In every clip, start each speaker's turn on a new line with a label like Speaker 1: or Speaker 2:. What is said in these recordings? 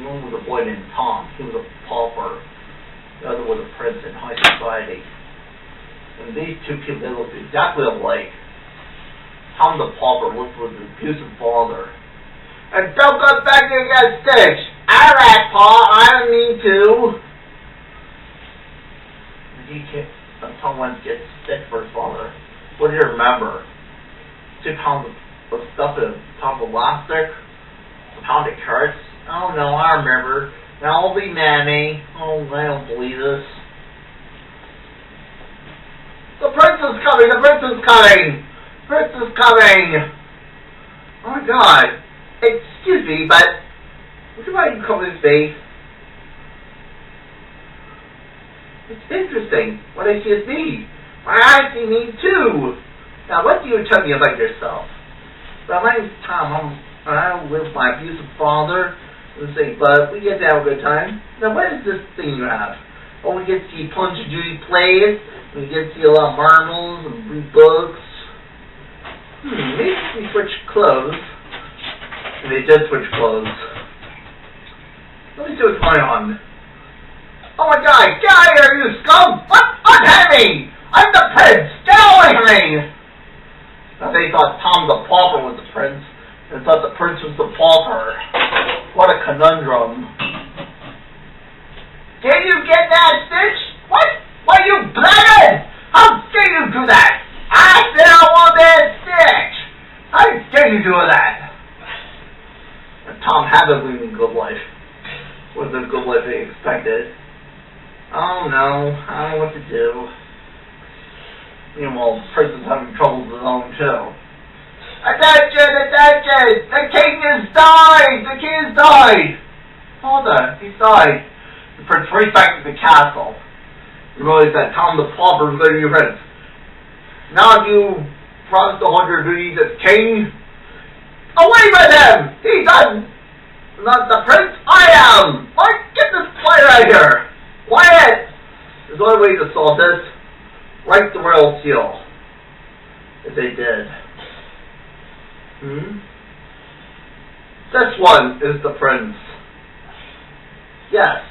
Speaker 1: One was a boy named Tom. He was a pauper. The other was a prince in high society. And these two people, they looked exactly alike. Tom the pauper looked with an abusive father. And don't go back there and get stitched. Alright, Paul, I don't mean to. And Tom went to get stitched for his father. What do you remember? 2 pounds of stuff in a top of elastic? A pound of carrots? Oh no, I remember. Now I'll be Mammy. Oh, I don't believe this. The prince is coming! The prince is coming! The prince is coming! Oh my god. Excuse me, but would you mind covering his face? It's interesting. What I see is me. I see me too. Now, what do you tell me about yourself? Well, my name's Tom. I live with my abusive father. But we get to have a good time. Now, what is this thing you have? Oh, we get to see Punch and Judy plays. We get to see a lot of marbles and read books. Maybe we switch clothes. And they did switch clothes. Let me see what's going on. Oh my god, get out of here, you scum! What? Unhand me! I'm the prince! Get away from me! Now they thought Tom the pauper was the prince, and thought the prince was the pauper. What a conundrum. Did you get that, Stitch? What? Why, you blackguard! How dare you do that? I said I want that Stitch! How dare you do that? Tom had a leading good life. Wasn't a good life they expected. Oh no, I don't know what to do. Meanwhile, the person's having troubles of his own too. Attention! Attention! The king has died! The king has died! Father, he's died. The prince raced back to the castle. You realize that Tom the pauper is going to be your prince. Now you promise to hold your duties as king? Away with him! He's not the prince, I am! Why, get this player out of here! Quiet! There's only way to solve this. Write the royal seal. If they did. This one is the prince. Yes.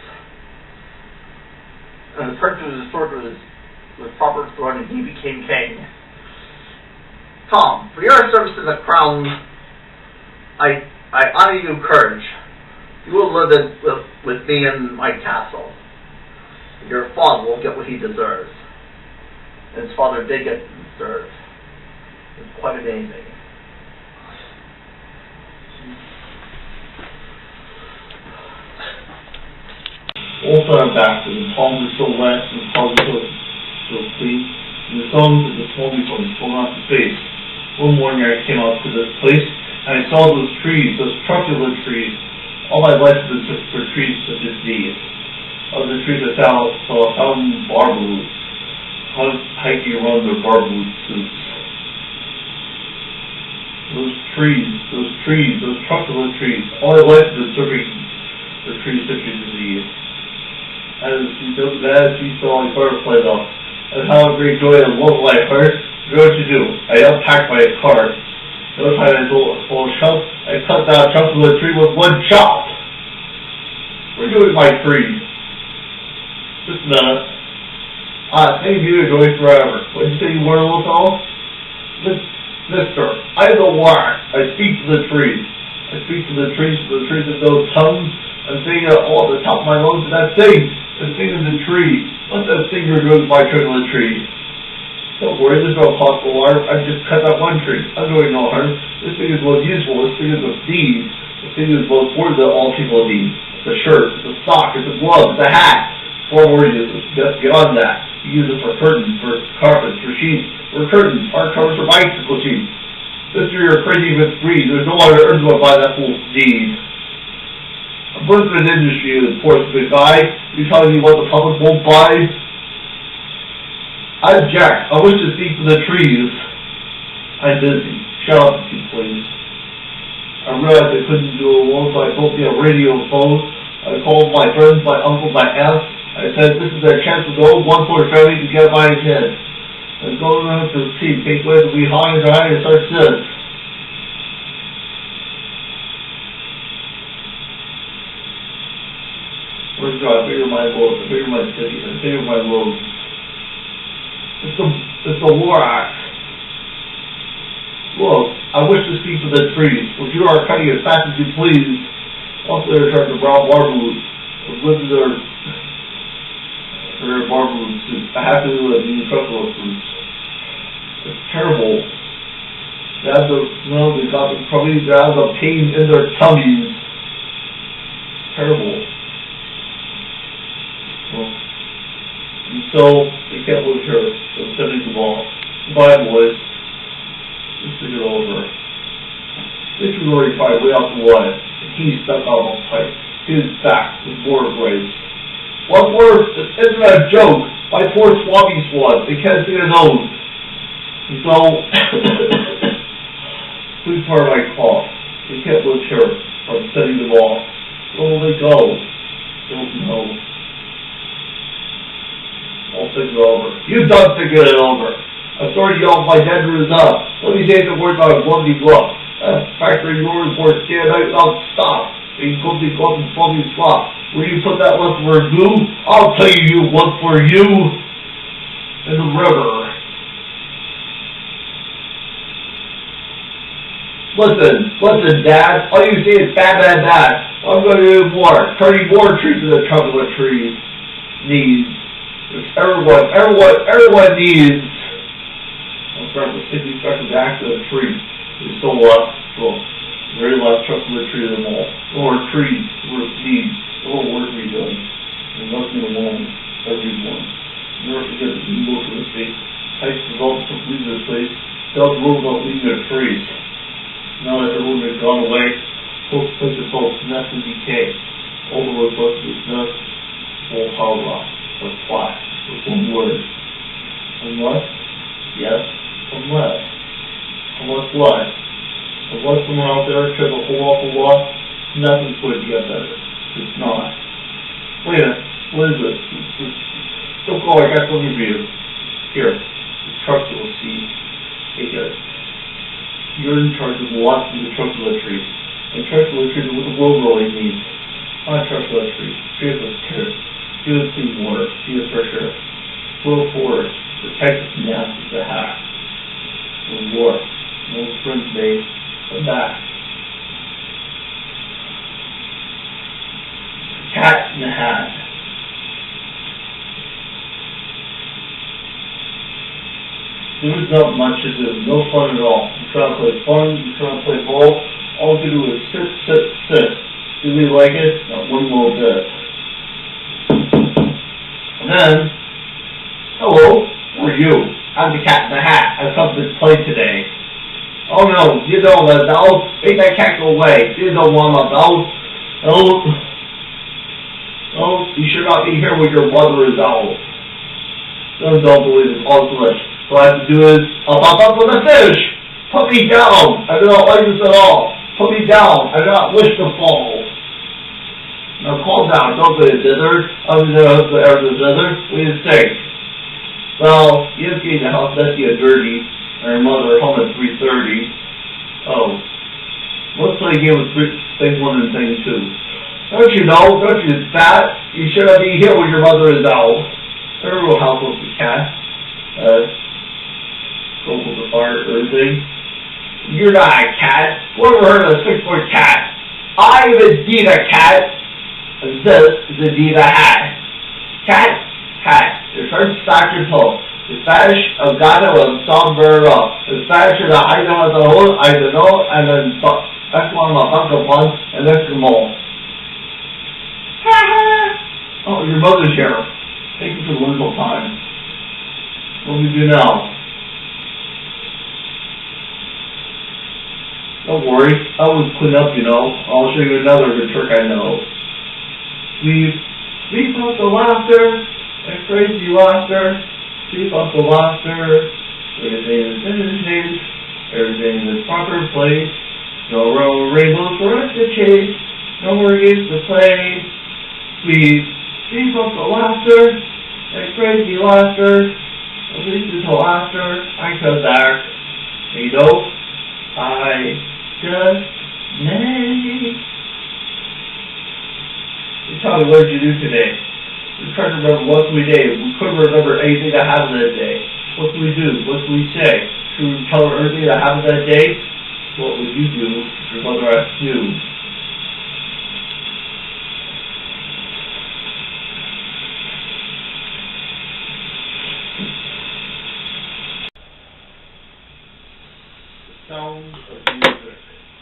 Speaker 1: And the prince was restored to his proper throne and he became king. Tom, for your service in the crown, I honor you courage. You will live with me in my castle. Your father will get what he deserves. And his father did get what he deserved. It's quite amazing.
Speaker 2: Also I'm back, and the palms are still wet, and the palms are still clean, and the stones at the small before they swung off the face. One morning I came out to this place, and I saw those trees, those truculent trees. All my life has been searching for trees such as these. Of the trees I saw 1,000 barboots, hiking around their barboot suits. Those truculent trees. All my life has been searching for trees such as these. As you saw my butterfly though, and how great joy and love my heart. You know what to do. I unpacked my cart. The other time I stole a chunk, I cut down a chunk of the tree with one chop. What are you doing with my trees? Just a minute. Thank you to joy forever. What did you say you were, little fellow? Mister, I am the wire. I speak to the trees. I speak to the trees have no tongues. I'm singing at all at the top of my lungs, and I sing in the tree. Let that singer go with my truculent tree. Don't worry, there's no possible harm. I just cut that one tree. I'm doing no harm. This thing is most useful. This thing is a deed. This thing is most worth that all people need. It's a shirt, it's a sock, it's a glove, it's a hat. 4 more uses. Just beyond that. You use it for curtains, for carpets, for sheets, for curtains, hard covers, for bicycle seats. Mister, you're crazy if it's free. There's no one on earth who will buy that fool's deed. I'm working in an industry that supports the guy. You telling me what the public won't buy? I object. I wish to speak to the trees. I'm busy. Shut up, if you please. I realized I couldn't do it alone, so I built me a radio phone. I called my friends, my uncle, my aunt. I said, this is their chance to go, one for a family to get my head. And go around to see, take away to be high and dry and start this. Where's God? Figure my world, figure my city, and figure my world. It's the war axe. Look, I wish to speak to the trees, but you are cutting as fast as you please. Also, they're trying to brown barboots. With their barboots suits. I have to do it in truckload suits. It's terrible. They got the pain in their tummies. Terrible. Well, and so they can't live here. So I'm sending them all. Goodbye, boys. Let's think it over. This was already probably way out the way. He stuck out on pipe. His back was more braids. What's worse, this isn't a joke. My poor swabby swans. They can't see their nose. And so, please pardon my cough. They can't live here. I'm sending them off. Where will they go? Don't know. I'll think it over. You done thinking it over. I'm sorry to yell my dander is up. Let me say the words on a bloody bluff. Factory doors were stand out non-stop. You go to bloody slop. Where you put that one for glue? I'll tell you one for you in the river. Listen, Dad. All you say is bad. I'm going to do more. 30 more trees in the trunk of the tree. Needs. Everyone needs. I'll start with 60 seconds back to the tree. There's still left. So, very last trunk of the tree of them all. Or trees. Or needs. Or work to be done. And nothing alone. Everyone. Never forget that you look for the state. Types developed to leave this place. Dogs will not leave their trees. Now that everyone has gone away, folks place the boats, nest and decay. All the way close to this nest, whole hollow, or flat, with one word. Unless, yes, unless what? Unless someone out there cares a whole awful lot, nothing's going to get better. It's not. Wait a minute, what is this? Don't go, I got something for you. Here, the truck you'll see. Take it. You're in charge of lots of the truckload trees. And truckload trees are what the world really needs. Not truckload trees. Trees with care. Give us clean water. Give us fresh air. Grow forest. Protect us from the absence of the hack. When war. No friends made. Come back. Cat in the Hat. There was not much to do, no fun at all. You try to play fun, you try to play ball, all you do is sit. Do we like it? Not one little bit. And then, hello, who are you? I'm the Cat in the Hat. I've come to play today. Oh no, you don't want the bells. Make that cat go away. You don't want the bells. Oh, you should not be here when your mother is out. Don't believe it, all glitch. What I have to do is, I'll pop up with a fish! Put me down! I do not like this at all! Put me down! I do not wish to fall! Now calm down, don't be a dither. I'm going to the air of the dither. What do you think? Well, you have to get the house messy and dirty, and your mother home at 3:30. Oh. Let's play a game with thing 1 and thing 2. Don't you know? Don't you fat? You shouldn't be here when your mother is out. There will help with the cat. Go with the fire or anything. You're not a cat. Who ever heard of a 6-foot cat? I'm indeed a cat. And this is indeed a hat. Cat, your first Dr. told. The Spanish of Ghana was sombrero. The Spanish of the Haida was the whole, I don't know, and then that's one of my bunker puns, and Eskimo. Oh, your mother's here. Thank you for the wonderful time. What do we do now? Don't worry, I always clean up, you know. I'll show you another good trick I know. Sweep up the laughter, that crazy laughter. Sweep up the laughter. Everything is in its place. Everything in its proper place. No rainbows for us to chase. No more games to play. Sweep up the laughter, that crazy laughter. At least until after I come back. And you know, I just may. Tell me, what did you do today? We try to remember what we did. We couldn't remember anything that happened that day. What did we do? What did we say? Should we tell her everything that happened that day? What would you do if your mother asked you? The Sound of Music,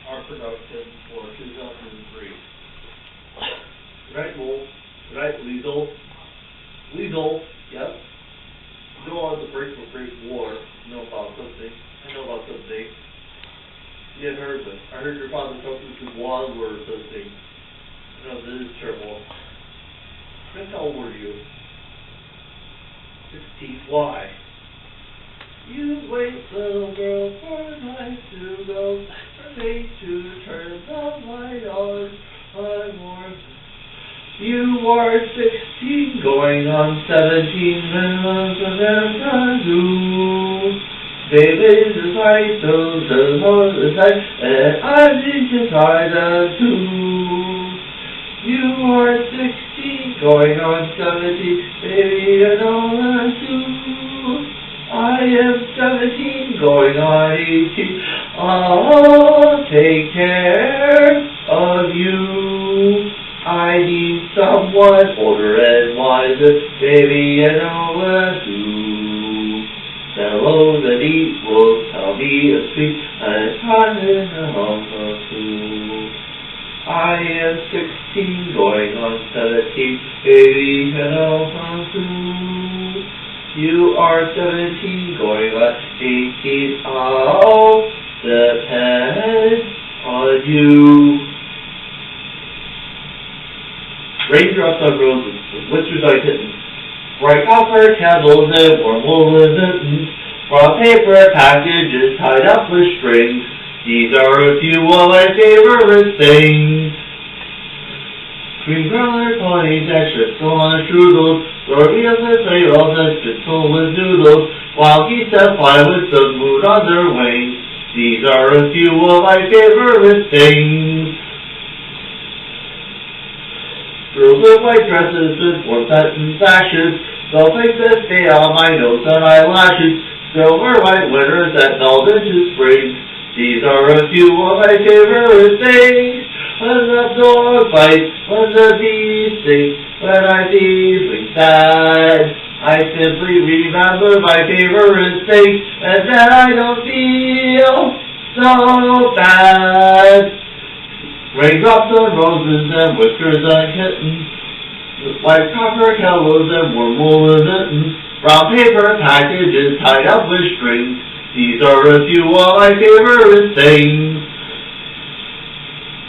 Speaker 2: our production for 2003. Right, Wolf? Right, Weasel? Weasel, yep. Go on the break for Great War. Know about something. I know about something. You had heard of it. I heard your father talking to Wall or something. I know this is terrible. How old were you? 16. Why? You wait, little girl, for night to go, for day to turn the light on. You are 16, going on 17 minutes of their do. David is right, so the Lord is right, and I'm just right too. You are 16, going on 17, baby, I know that too. I am 17, going on 18, I'll take care of you. I need someone older and wiser, baby, I know that too. Fellows that eat will tell me a sweet and time in a home or two. I am 16, going on 17, baby, I know that too. You are 17, going on 18, I'll depend on you. Raindrops on roses, whiskers on kittens, bright copper candles and warm woolen mittens, from paper packages tied up with strings. These are a few of my favorite things. Cream colored ponies and strips on strudels, tortillas and potatoes and schnitzel with noodles, while geese that fly with the moon on their wings. These are a few of my favorite things. Girls in white dresses with warm satin sashes, snowflakes that stay on my nose and eyelashes, silver white winters that melt into spring. These are a few of my favorite things. When the dog bites, when the bees sing, when I'm feeling sad, I simply remember my favorite thing, and then I don't feel so bad. Raindrops on roses and whiskers on kittens, white copper kettles and warm woolen mittens, brown paper packages tied up with strings. These are a few of my favorite things.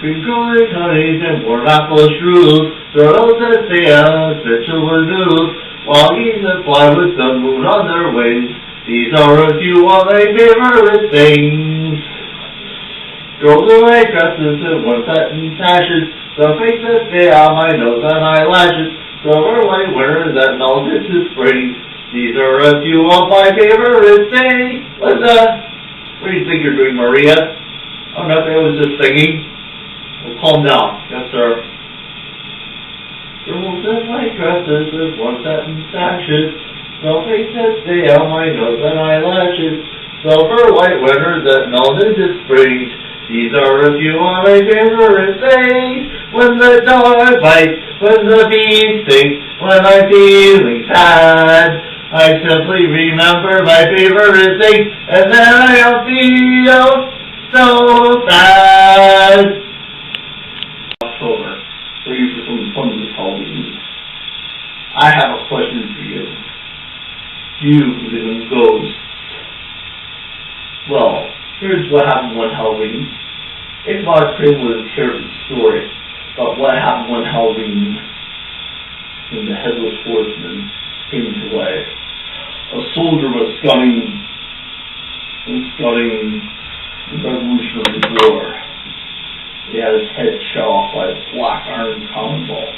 Speaker 2: Cream colored honeys and warm apple strudels, turtles that stay on schnitzel with noodles, while geese that fly with the moon on their wings. These are a few of my favorite things. Girls in white dresses and warm satin sashes, snowflakes that stay on my nose and eyelashes, silver white winters that melt into spring. These are a few of my favorite things. Linda, what do you think you're doing, Maria? Oh, nothing, I was just singing. Well, calm down. Yes, sir. Girls in white dresses and warm satin sashes, snowflakes that stay on my nose and eyelashes, silver white winters that melt into spring. These are a few of my favorite things. When the dog bites, when the bees sing, when I'm feeling sad, I simply remember my favorite thing, and then I don't feel so bad. October, ready for some fun this Halloween. I have a question for you. You live in ghosts. Well, here's what happened one Halloween. Ichabod Crane would have shared the story about what happened one Halloween when the Headless Horseman came to life. A soldier was scouting the Revolutionary War. He had his head shot off by a black iron cannonball.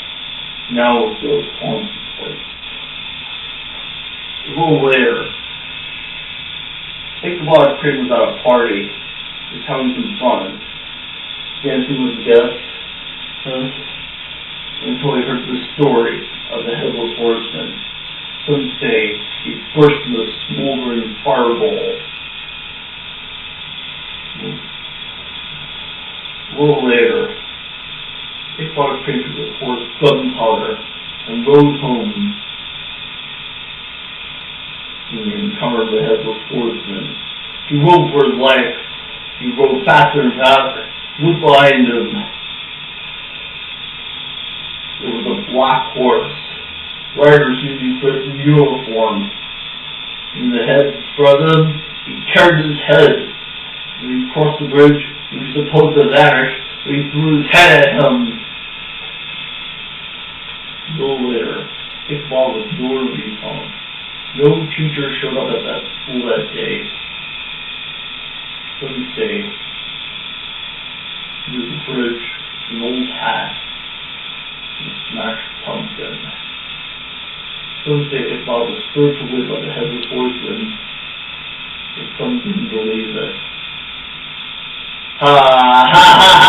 Speaker 2: Now it goes haunts the place. A little later, Ichabod Crane was at a party. He was having some fun. Dancing with the guests. And until he heard the story of the Headless Horseman. Some say he burst into a smoldering fireball. A little later, Ichabod Crane took his horse Gunpowder and rode home. When he encountered the Headless Horseman, he rode for his life. He rode faster and faster. Looked behind him. It was a black horse. Riders usually put in uniform. In the head in front of him, he carried his head. When he crossed the bridge, he was supposed to vanish, but he threw his head at him. A little later, Ichabod was nowhere to be found. No teacher showed up at that school that day. Some say he was a bridge, an old hat, and a smashed pumpkin. Some say Ichabod was spiritual away by the Headless Horseman, but some didn't believe it. Ha ha ha